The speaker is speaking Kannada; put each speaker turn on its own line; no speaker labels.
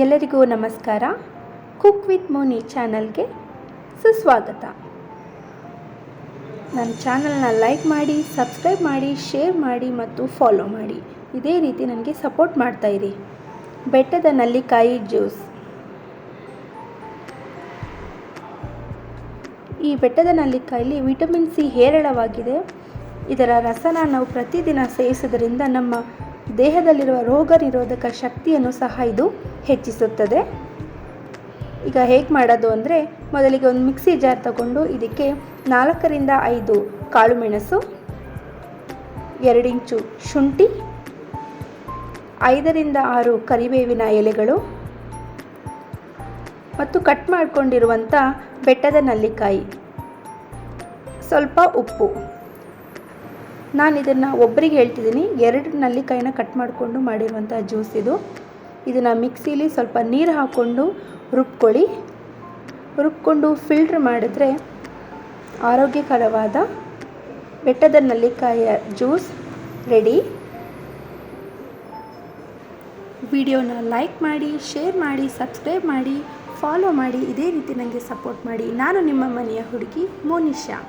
ಎಲ್ಲರಿಗೂ ನಮಸ್ಕಾರ. ಕುಕ್ ವಿತ್ ಮೋನಿ ಚಾನಲ್ಗೆ ಸುಸ್ವಾಗತ. ನನ್ನ ಚಾನಲ್ನ ಲೈಕ್ ಮಾಡಿ, ಸಬ್ಸ್ಕ್ರೈಬ್ ಮಾಡಿ, ಶೇರ್ ಮಾಡಿ ಮತ್ತು ಫಾಲೋ ಮಾಡಿ. ಇದೇ ರೀತಿ ನನಗೆ ಸಪೋರ್ಟ್ ಮಾಡ್ತಾಯಿರಿ. ಬೆಟ್ಟದ ನಲ್ಲಿಕಾಯಿ ಜ್ಯೂಸ್. ಈ ಬೆಟ್ಟದ ನಲ್ಲಿಕಾಯಲ್ಲಿ ವಿಟಮಿನ್ ಸಿ ಹೇರಳವಾಗಿದೆ. ಇದರ ರಸನ ನಾವು ಪ್ರತಿದಿನ ಸೇವಿಸುವುದರಿಂದ ನಮ್ಮ ದೇಹದಲ್ಲಿರುವ ರೋಗ ನಿರೋಧಕ ಶಕ್ತಿಯನ್ನು ಸಹ ಇದು ಹೆಚ್ಚಿಸುತ್ತದೆ. ಈಗ ಹೇಗೆ ಮಾಡೋದು ಅಂದರೆ, ಮೊದಲಿಗೆ ಒಂದು ಮಿಕ್ಸಿ ಜಾರ್ ತಗೊಂಡು ಇದಕ್ಕೆ 4ರಿಂದ 5 ಕಾಳು ಮೆಣಸು, 2 ಇಂಚು ಶುಂಠಿ, 5ರಿಂದ 6 ಕರಿಬೇವಿನ ಎಲೆಗಳು ಮತ್ತು ಕಟ್ ಮಾಡಿಕೊಂಡಿರುವಂಥ ಬೆಟ್ಟದ ನಲ್ಲಿಕಾಯಿ, ಸ್ವಲ್ಪ ಉಪ್ಪು. ನಾನು ಇದನ್ನು ಒಬ್ಬರಿಗೆ ಹೇಳ್ತಿದ್ದೀನಿ, 2 ನಲ್ಲಿಕಾಯಿನ ಕಟ್ ಮಾಡಿಕೊಂಡು ಮಾಡಿರುವಂಥ ಜ್ಯೂಸ್ ಇದು. ಇದನ್ನು ಮಿಕ್ಸಿಲಿ ಸ್ವಲ್ಪ ನೀರು ಹಾಕ್ಕೊಂಡು ರುಬ್ಕೊಂಡು ಫಿಲ್ಟ್ರ್ ಮಾಡಿದ್ರೆ ಆರೋಗ್ಯಕರವಾದ ಬೆಟ್ಟದ ನಲ್ಲಿಕಾಯಿಯ ಜ್ಯೂಸ್ ರೆಡಿ. ವಿಡಿಯೋನ ಲೈಕ್ ಮಾಡಿ, ಶೇರ್ ಮಾಡಿ, ಸಬ್ಸ್ಕ್ರೈಬ್ ಮಾಡಿ, ಫಾಲೋ ಮಾಡಿ. ಇದೇ ರೀತಿ ನನಗೆ ಸಪೋರ್ಟ್ ಮಾಡಿ. ನಾನು ನಿಮ್ಮ ಮನೆಯ ಹುಡುಗಿ ಮೋನಿಶಾ.